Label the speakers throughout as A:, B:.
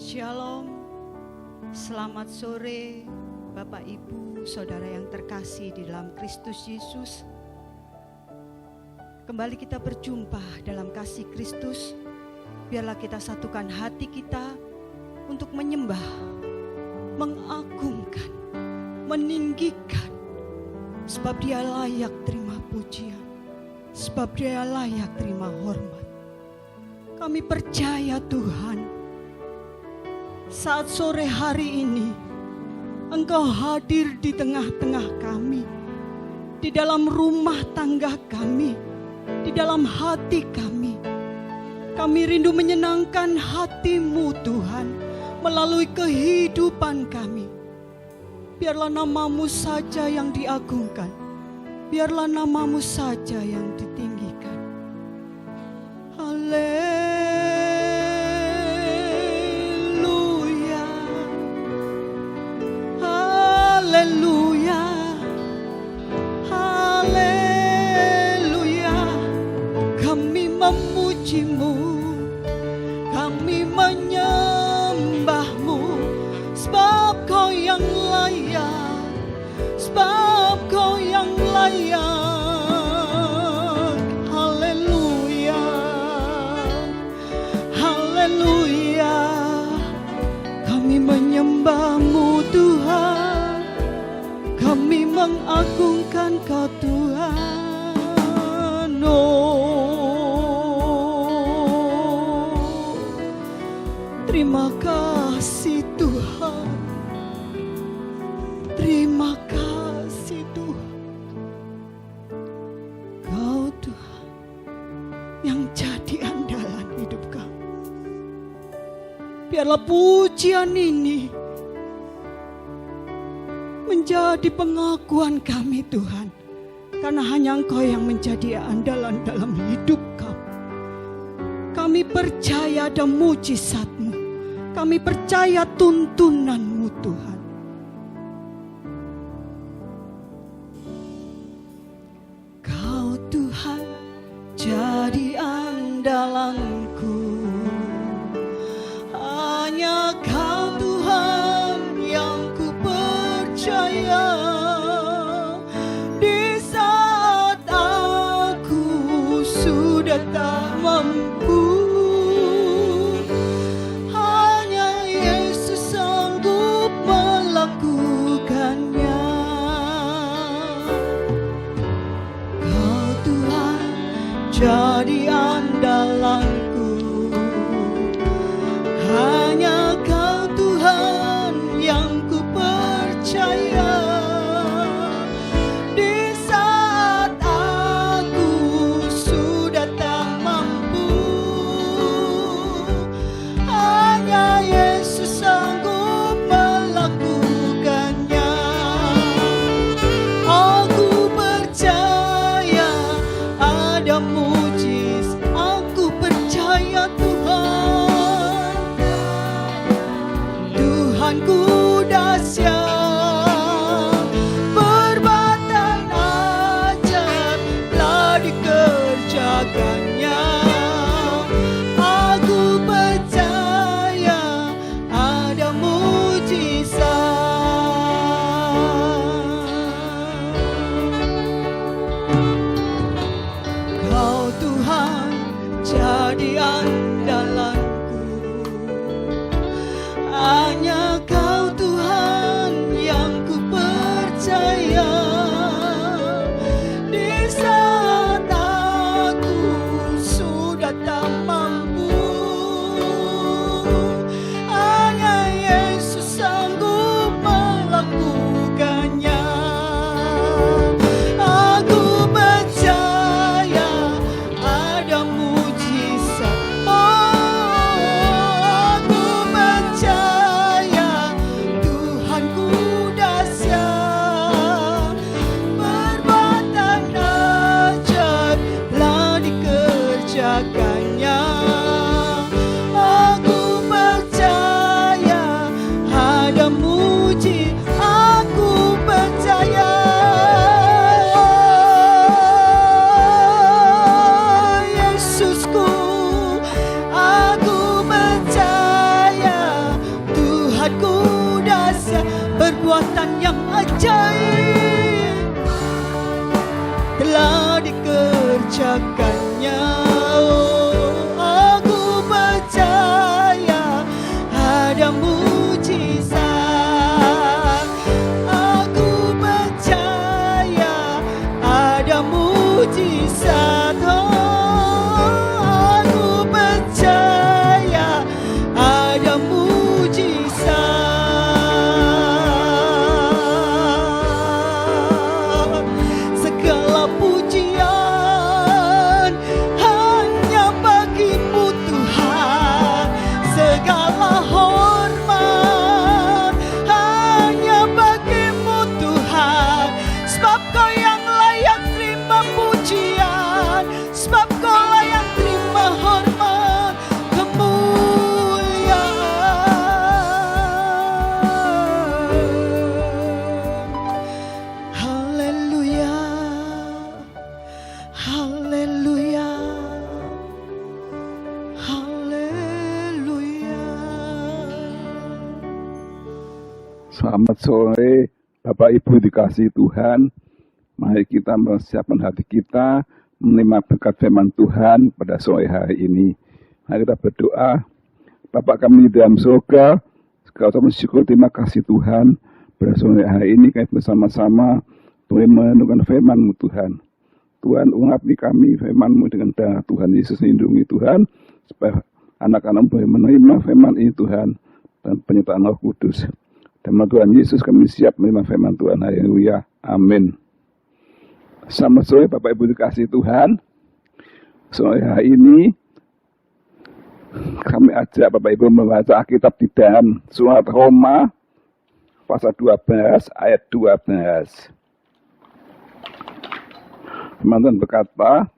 A: Shalom, selamat sore Bapak Ibu, Saudara yang terkasih di dalam Kristus Yesus. Kembali kita berjumpa dalam kasih Kristus. Biarlah kita satukan hati kita untuk menyembah, mengagungkan, meninggikan. Sebab Dia layak terima pujian, sebab Dia layak terima hormat. Kami percaya Tuhan, saat sore hari ini Engkau hadir di tengah-tengah kami, di dalam rumah tangga kami, di dalam hati kami. Kami rindu menyenangkan hati-Mu Tuhan melalui kehidupan kami. Biarlah nama-Mu saja yang diagungkan, biarlah nama-Mu saja yang ditinggikan. Haleluya. Haleluya, haleluya, kami memuji-Mu, kami menyembah-Mu, sebab Kau yang layak, sebab Kau yang layak. Haleluya, haleluya, kami menyembah-Mu Tuhan. Kami mengagungkan Kau Tuhan. Oh, terima kasih Tuhan, terima kasih Tuhan. Kau Tuhan yang jadi andalan hidup kami. Biarlah pujian ini menjadi pengakuan kami Tuhan, karena hanya Engkau yang menjadi andalan dalam hidup kami. Kami percaya ada mujizat-Mu, kami percaya tuntunan-Mu Tuhan. Kau Tuhan jadi andalanku, hanya Kau Tuhan yang percaya. Di saat aku sudah tak mampu, hanya Yesus sanggup
B: Selamat sore, Bapak Ibu dikasihi Tuhan. Mari kita mempersiapkan hati kita menerima berkat firman Tuhan pada sore hari ini. Mari kita berdoa. Bapak kami di dalam surga, segala bersyukur terima kasih Tuhan. Pada sore hari ini kami bersama-sama boleh merenungkan firman-Mu Tuhan. Tuhan urapi kami firman-Mu dengan darah Tuhan Yesus, lindungi Tuhan, supaya anak-anak boleh menerima firman ini Tuhan, dan penyertaan Roh Kudus. Nama Tuhan Yesus kami siap menerima firman Tuhan. Haleluya. Amin. Selamat sore Bapak Ibu dikasihi Tuhan. Sore hari ini kami ajak Bapak Ibu membaca Alkitab di dalam surat Roma pasal 12 ayat 12. Firman Tuhan berkata,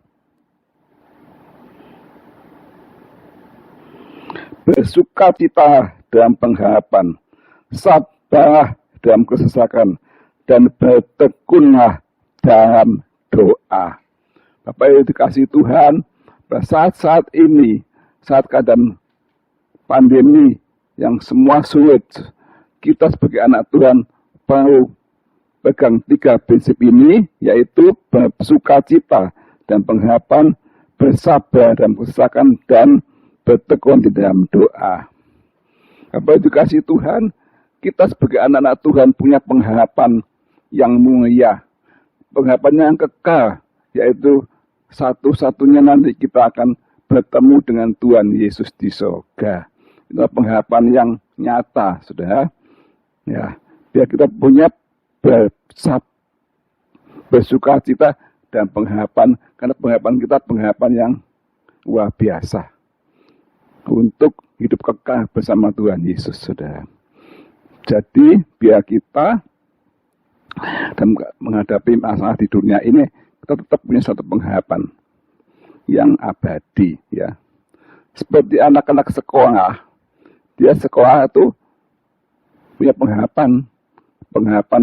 B: bersukacita dalam pengharapan, sabar dalam kesesakan, dan bertekunlah dalam doa. Bapak Ibu dikasihi Tuhan, pada saat-saat ini, saat keadaan pandemi yang semua sulit, kita sebagai anak Tuhan perlu pegang 3 prinsip ini, yaitu bersukacita dan pengharapan, bersabar dalam kesesakan, dan bertekun di dalam doa. Bapak Ibu dikasihi Tuhan, kita sebagai anak-anak Tuhan punya pengharapan yang mulia, pengharapan yang kekal, yaitu satu-satunya nanti kita akan bertemu dengan Tuhan Yesus di surga. Itu pengharapan yang nyata, saudara. Ya, biar kita punya bersukacita dan pengharapan, karena pengharapan kita pengharapan yang luar biasa untuk hidup kekal bersama Tuhan Yesus, saudara. Jadi biar kita dan menghadapi masalah di dunia ini, kita tetap punya satu pengharapan yang abadi, ya. Seperti anak-anak sekolah, dia sekolah itu punya pengharapan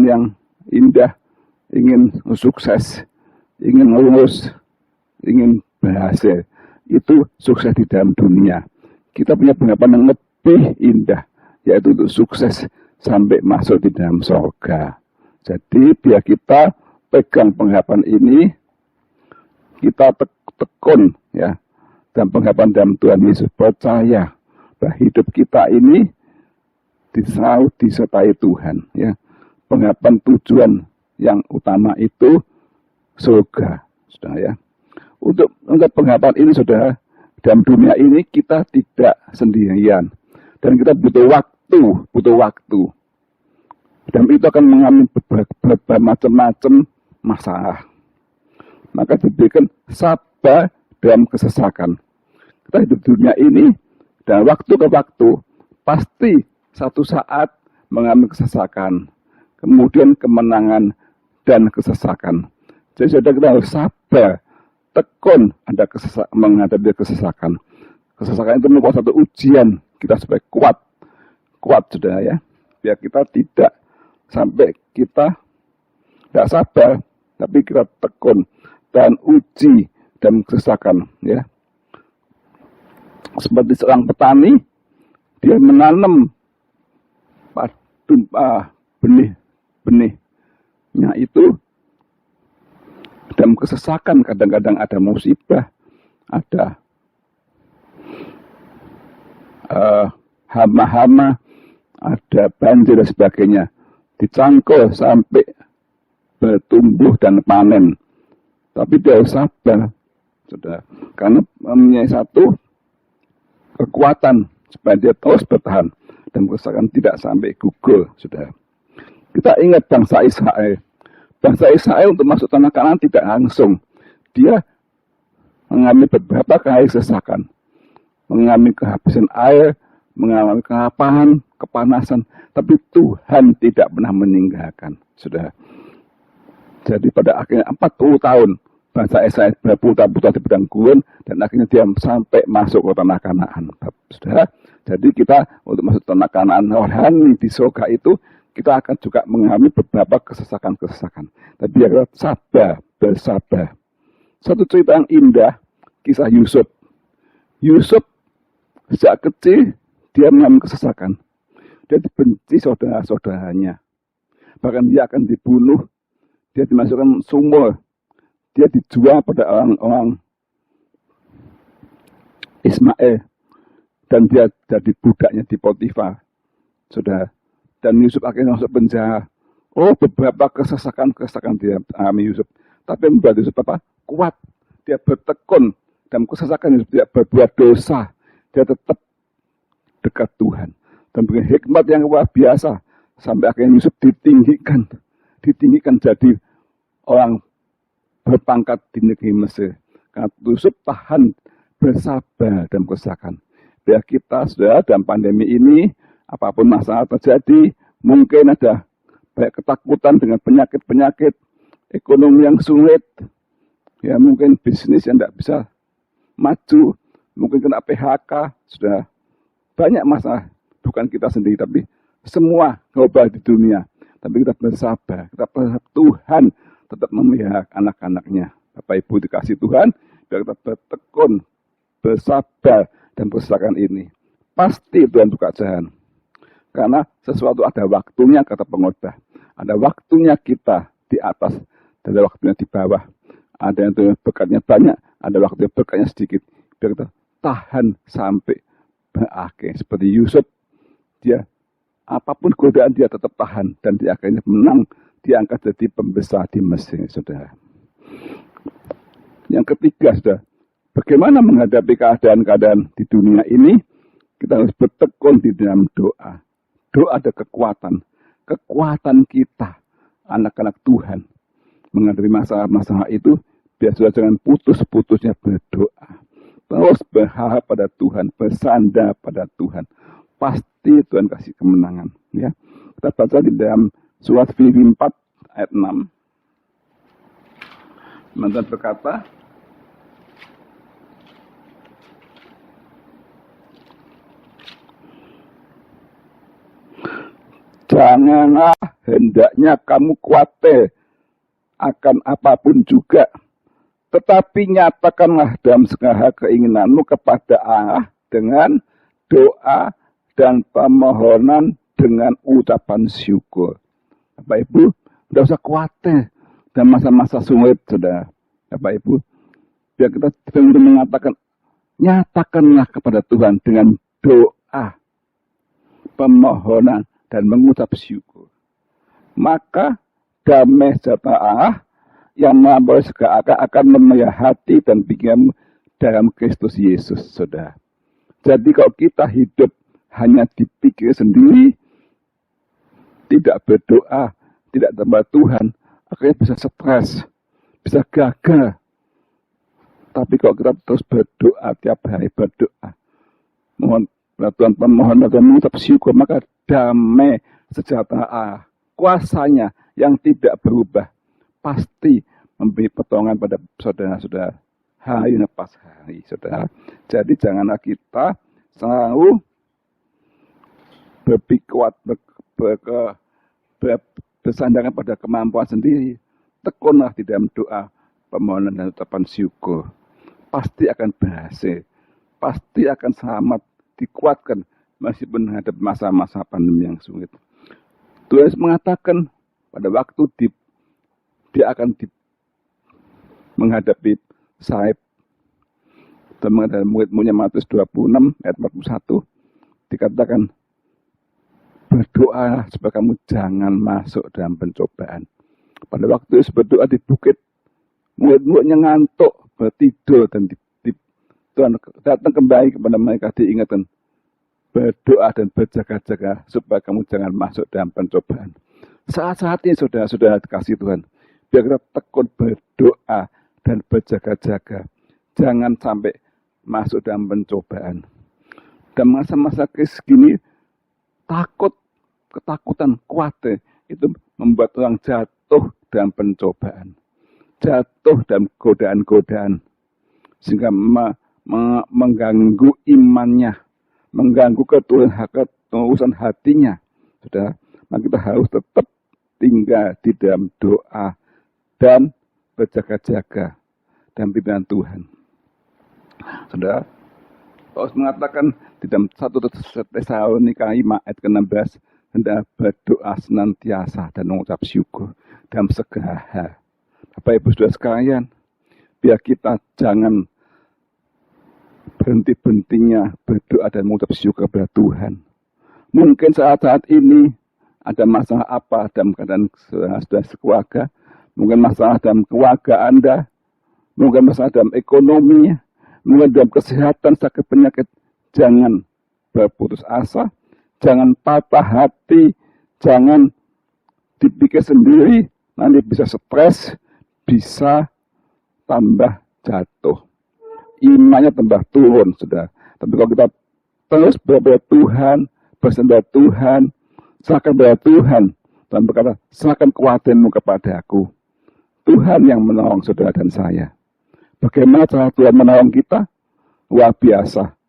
B: yang indah, ingin sukses, ingin lulus, ingin berhasil. Itu sukses di dalam dunia. Kita punya pengharapan yang lebih indah, yaitu untuk sukses sampai masuk di dalam surga. Jadi biar kita pegang pengharapan ini, kita tekun, ya, dan pengharapan dalam Tuhan Yesus, percaya bahwa hidup kita ini selalu disertai Tuhan, ya. Pengharapan tujuan yang utama itu surga, saudara, ya. Untuk pengharapan ini, saudara, dalam dunia ini kita tidak sendirian, dan kita butuh waktu. Dan itu akan mengalami berbagai macam masalah. Maka diberikan sabar dalam kesesakan. Kita hidup di dunia ini, dan waktu ke waktu, pasti satu saat mengalami kesesakan. Kemudian kemenangan dan kesesakan. Jadi saudara, kita harus sabar, tekun menghadapi kesesakan. Kesesakan itu merupakan satu ujian kita supaya kuat, saudara, ya. Biar kita tidak sampai kita tidak sabar, tapi kita tekun dan uji dan kesesakan, ya. Seperti seorang petani, dia menanam benih-benihnya itu dalam kesesakan. Kadang-kadang ada musibah, ada hama-hama, ada banjir dan sebagainya. Dicangkul sampai bertumbuh dan panen. Tapi dia harus sabar, saudara. Karena mempunyai satu kekuatan supaya dia terus bertahan dan kesesakan tidak sampai gugur, saudara. Kita ingat bangsa Israel. Bangsa Israel untuk masuk tanah Kanaan tidak langsung. Dia mengalami beberapa kali kesesakan, mengalami kehabisan air, mengalami kelaparan, kepanasan, tapi Tuhan tidak pernah meninggalkan, saudara. Jadi pada akhirnya 40 tahun bangsa Israel berputar-putar di padang gurun, dan akhirnya dia sampai masuk ke tanah Kanaan, saudara. Jadi kita untuk masuk tanah Kanaan rohani di surga itu, kita akan juga mengalami beberapa kesesakan-kesesakan. Tapi ya kita sabar, bersabar. Satu cerita yang indah, kisah Yusuf. Yusuf sejak kecil dia mengalami kesesakan. dia dibenci saudara-saudaranya. Bahkan dia akan dibunuh, dia dimasukkan sumur, dia dijual pada orang-orang Ismail, dan dia jadi budaknya di Potifar, saudara. Dan Yusuf akhirnya masuk penjara. Oh, beberapa kesesakan dia alami Yusuf, tapi membuat Yusuf apa? Kuat. Dia bertekun dalam kesesakan, Yusuf tidak berbuat dosa. Dia tetap dekat Tuhan dan punya hikmat yang luar biasa sampai akhirnya Yusuf ditinggikan jadi orang berpangkat di negeri Mesir. Karena Yusuf tahan bersabar dalam kesesakan. Biar kita sudah dalam pandemi ini, apapun masalah terjadi, mungkin ada banyak ketakutan dengan penyakit-penyakit, ekonomi yang sulit, ya mungkin bisnis yang tidak bisa maju, mungkin kena PHK, sudah banyak masalah. Bukan kita sendiri, tapi semua global di dunia. Tapi kita bersabar, kita berharap Tuhan tetap memelihara anak-anaknya. Bapak Ibu dikasih Tuhan, biar kita bertekun, bersabar, dan bersabarkan ini. Pasti Tuhan buka jalan. Karena sesuatu ada waktunya, kata pengkhotbah. Ada waktunya kita di atas, ada waktunya di bawah. Ada yang berkatnya banyak, ada waktunya berkatnya sedikit. Biar kita tahan sampai berakhir. Seperti Yusuf, dia apapun godaan dia tetap tahan. Dan dia akhirnya menang, diangkat jadi pembesar di Mesir, saudara. Yang ketiga, saudara, bagaimana menghadapi keadaan-keadaan di dunia ini? Kita harus bertekun di dalam doa. Doa ada kekuatan. Kekuatan kita, anak-anak Tuhan, menghadapi masalah-masalah itu, biar sudah jangan putus-putusnya berdoa. Terus berharap pada Tuhan, bersandar pada Tuhan. Pasti Tuhan kasih kemenangan. Ya. Kita baca di dalam surat Filipi 4 ayat 6. Teman-teman berkata, janganlah hendaknya kamu khawatir akan apapun juga, tetapi nyatakanlah dalam segala keinginanmu kepada Allah dengan doa dan permohonan dengan ucapan syukur. Bapak Ibu, tidak usah khawatir dalam masa-masa sulit, saudara. Bapak Ibu, biar kita mengatakan, nyatakanlah kepada Tuhan dengan doa, permohonan, dan mengucap syukur. Maka damai sejahtera Allah yang melampaui segala akal akan memelihara hati dan pikiran dalam Kristus Yesus, saudara. Jadi kalau kita hidup hanya dipikir sendiri, tidak berdoa, tidak tambah Tuhan, akhirnya bisa stres, bisa gagal. Tapi kalau kita terus berdoa, tiap hari berdoa, mohon Tuhan permohonan dan mengucap syukur, maka damai sejahtera Allah, kuasanya yang tidak berubah, pasti memberi pertolongan pada saudara-saudara hari lepas hari, saudara. Jadi janganlah kita selalu berpikuat, bersandarkan pada kemampuan sendiri. Tekunlah di dalam doa, permohonan dan ucapan syukur. Pasti akan berhasil, pasti akan selamat, dikuatkan meskipun menghadapi masa-masa pandemi yang sulit. Tuhan mengatakan pada waktu dia akan menghadapi salib. Dan menghadapi murid-muridnya Matius 26 ayat 41 dikatakan, berdoa supaya kamu jangan masuk dalam pencobaan. Pada waktu itu berdoa di bukit, murid-muridnya ngantuk, bertidur, dan Tuhan datang kembali kepada mereka, diingatkan, berdoa dan berjaga-jaga supaya kamu jangan masuk dalam pencobaan. Saat-saat ini saudara-saudara dikasih Tuhan, biar kita tekun berdoa dan berjaga-jaga. Jangan sampai masuk dalam pencobaan. Dan masa-masa krisis gini, ketakutan, khawatir, itu membuat orang jatuh dalam pencobaan. Jatuh dalam godaan-godaan. Sehingga mengganggu imannya, mengganggu ketulusan hatinya. Saudara, maka kita harus tetap tinggal di dalam doa dan berjaga-jaga dan pimpinan Tuhan. Saudara, Paulus mengatakan Di dalam 1 Tesalonika 5 ayat ke-16, hendak berdoa senantiasa dan mengucap syukur dalam segala hal. Bapak Ibu Saudara sekalian, biar kita jangan berhenti-hentinya berdoa dan mengucap syukur kepada Tuhan. Mungkin saat-saat ini ada masalah apa dalam keadaan saudara sekeluarga, mungkin masalah dalam keluarga Anda, mungkin masalah dalam ekonomi, mungkin dalam kesehatan, sakit penyakit. Jangan berputus asa, jangan patah hati, jangan dipikir sendiri, nanti bisa stres, bisa tambah jatuh. Imannya tambah turun, saudara. Tapi kalau kita terus berdoa Tuhan, bersandar Tuhan, serahkan kepada Tuhan, dan berkata, serahkan kekuatanmu kepada aku. Tuhan yang menolong saudara dan saya. Bagaimana cara Tuhan menolong kita? Luar biasa.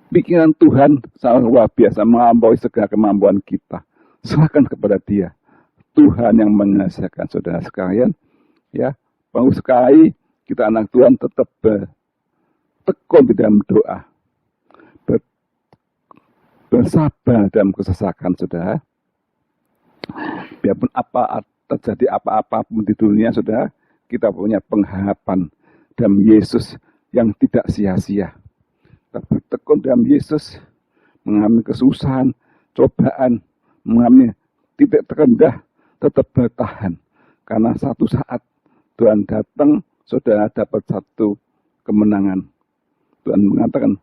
B: Pikiran Tuhan sangat luar biasa, melampaui segala kemampuan kita. Serahkan kepada Dia. Tuhan yang menyelesaikan, saudara sekalian. Ya, perlu sekali kita anak Tuhan tetap bertekun di dalam doa. Bersabar dalam kesesakan, saudara. Biarpun terjadi apa-apa pun di dunia, saudara, kita punya pengharapan dalam Yesus yang tidak sia-sia. Tapi tekun dalam Yesus, mengalami kesusahan, cobaan, mengalami titik terendah, tetap bertahan. Karena satu saat Tuhan datang, saudara dapat satu kemenangan. Tuhan mengatakan,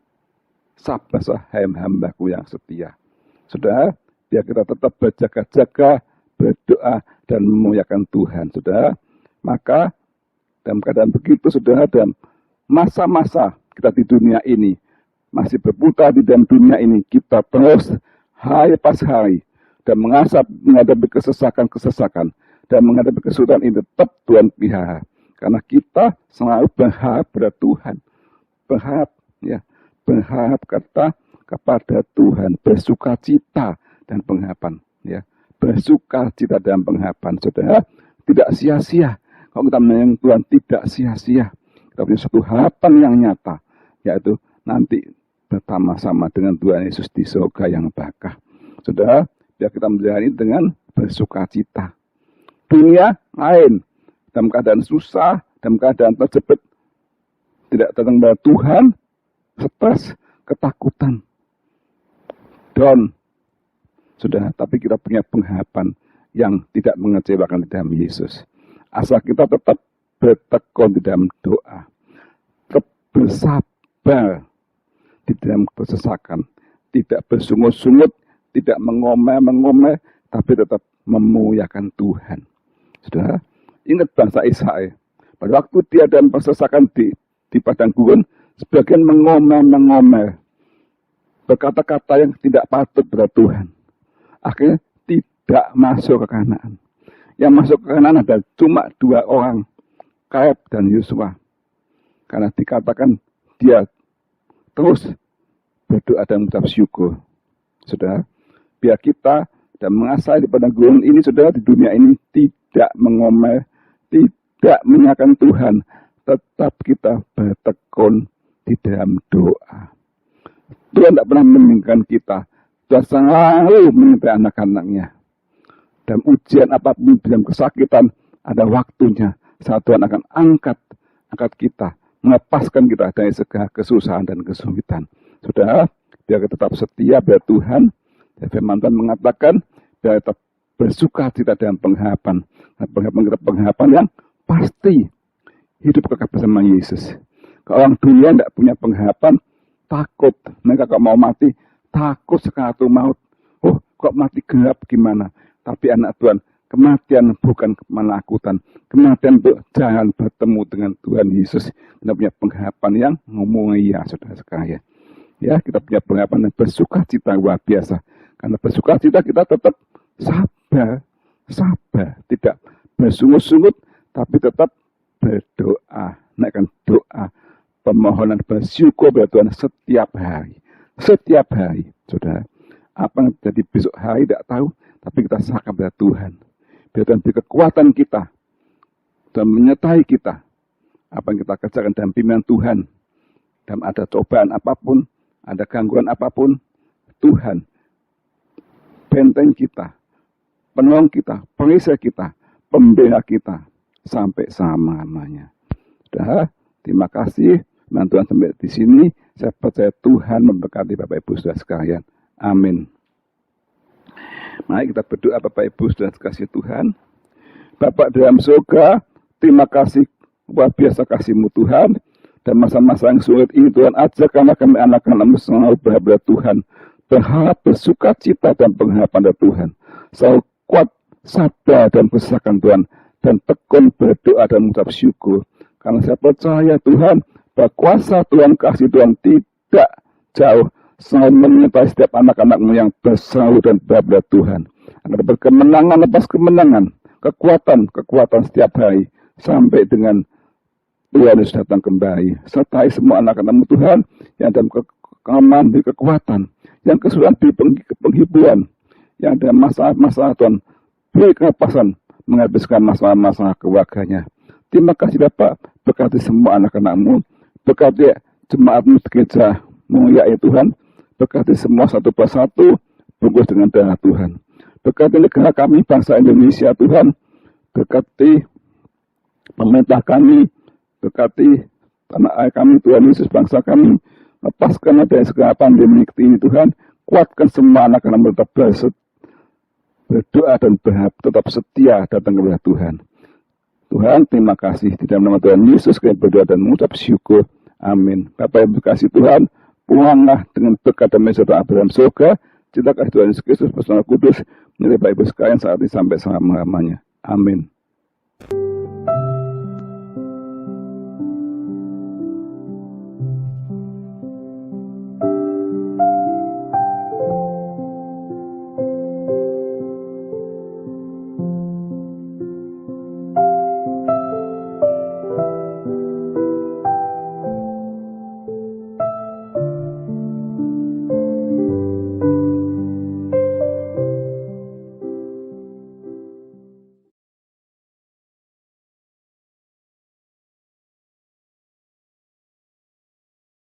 B: sabar hai hambaku yang setia. Saudara, biar kita tetap berjaga-jaga, berdoa, dan memuliakan Tuhan. Saudara, maka dalam keadaan begitu, saudara, dalam masa-masa kita di dunia ini, masih berputar di dalam dunia ini, kita terus hari pas hari dan menghadapi kesesakan-kesesakan dan menghadapi kesulitan ini, tetap Tuhan pelihara. Karena kita selalu berharap pada Tuhan. Berharap kepada Tuhan, bersukacita dan pengharapan. Ya, bersukacita dan pengharapan, saudara, tidak sia-sia. Kalau kita mengenai Tuhan, tidak sia-sia. Kita punya suatu harapan yang nyata, yaitu nanti bersama-sama dengan Tuhan Yesus di surga yang bakah. Saudara, biar kita menjalani dengan bersukacita. Dunia lain, dalam keadaan susah, dalam keadaan terjepit, tidak datang kepada Tuhan, stres, ketakutan, down. Saudara, tapi kita punya pengharapan yang tidak mengecewakan di dalam Yesus. Asal kita tetap bertekun di dalam doa, tetap bersabar di dalam kesesakan, tidak bersungut-sungut, tidak mengomel-mengomel, tapi tetap memuliakan Tuhan. Saudara, ingat bangsa Israel. Pada waktu dia dalam kesesakan di padang gurun, sebagian mengomel-mengomel, berkata-kata yang tidak patut pada Tuhan. Akhirnya tidak masuk ke Kanaan. Yang masuk ke Kanaan ada cuma 2 orang, Kaleb dan Yosua. Karena dikatakan dia terus berdoa dan mengucap syukur. Saudara, biar kita dan mengasah di padang gurun ini, saudara, di dunia ini tidak mengomel, tidak menyalahkan Tuhan, tetap kita bertekun di dalam doa. Tuhan tidak pernah meninggalkan kita. Tuhan selalu menyertai anak-anaknya. Dalam ujian apapun, dalam kesakitan, ada waktunya saat Tuhan akan angkat kita, melepaskan kita dari segala kesusahan dan kesulitan. Saudara, biar kita tetap setia pada Tuhan. Firman Tuhan mengatakan, biar tetap bersukacita dalam pengharapan. Pengharapan yang pasti hidup kekal bersama Yesus. Kalau orang dunia tidak punya pengharapan, takut. Mereka kalau mau mati, takut sekali maut. Oh, kok mati gelap gimana? Tapi anak Tuhan, kematian bukan kemenakutan. Kematian untuk jalan bertemu dengan Tuhan Yesus. Kita punya pengharapan yang mulia, saudara sekalian. Ya, kita punya pengharapan dan bersukacita luar biasa. Karena bersukacita kita tetap sabar, tidak bersungut-sungut, tapi tetap berdoa, naikkan doa, permohonan bersyukur pada Tuhan setiap hari, saudara. Apa yang terjadi besok hari tidak tahu, tapi kita serahkan pada Tuhan. Biar Tuhan beri kekuatan kita dan menyertai kita. Apa yang kita kerjakan dalam pimpinan Tuhan, dalam ada cobaan apapun, ada gangguan apapun, Tuhan, benteng kita, penolong kita, pengisah kita, pembela kita, sampai selama-lamanya. Sudah, terima kasih. Tuhan sampai di sini, saya percaya Tuhan memberkati Bapak Ibu Saudara sekalian. Amin. Mari kita berdoa Bapak Ibu Saudara kasih Tuhan. Bapak dalam surga, terima kasih luar biasa kasih-Mu Tuhan. Dan masa-masa yang sulit ini Tuhan, ajarkanlah kami anak-anak-Mu selalu berharap Tuhan. Berharap, bersuka cita dan pengharapan dari Tuhan. Selalu kuat, sabar dan kesakan Tuhan. Dan tekun berdoa dan mengucap syukur. Karena saya percaya Tuhan, bahwa kuasa Tuhan, kasih Tuhan tidak jauh. Selalu menyertai setiap anak-anak-Mu yang bersau dan berharap Tuhan. Agar dapat kemenangan lepas kemenangan. Kekuatan setiap hari. Sampai dengan Tuhan Yesus datang kembali. Sertai semua anak-anak-Mu Tuhan yang dalam kelemahan beri kekuatan, yang kesulitan beri penghiburan, yang ada masalah-masalah Tuhan beri kepasan menghabiskan masalah-masalah keluarganya. Terima kasih Bapak, berkati semua anak-anak-Mu, berkati jemaat-Mu gereja mulia Tuhan, berkati semua satu persatu, bungkus dengan darah Tuhan. Berkati negara kami, bangsa Indonesia Tuhan, berkati pemerintah kami, berkati tanah air kami, Tuhan Yesus, bangsa kami, lepaskan dari segala pandemi ini Tuhan, kuatkan semua anak-anak tetap berdoa dan berharap, tetap setia datang kepada Tuhan. Tuhan, terima kasih. Di dalam nama Tuhan Yesus kami berdoa dan mengucap syukur. Amin. Bapak Ibu kasih Tuhan, pulanglah dengan berkat dan meserta dalam surga. Cinta kasih Tuhan Yesus Kristus bersama Kudus, menyertai Bapak Ibu sekalian saat ini sampai selama-lamanya. Amin.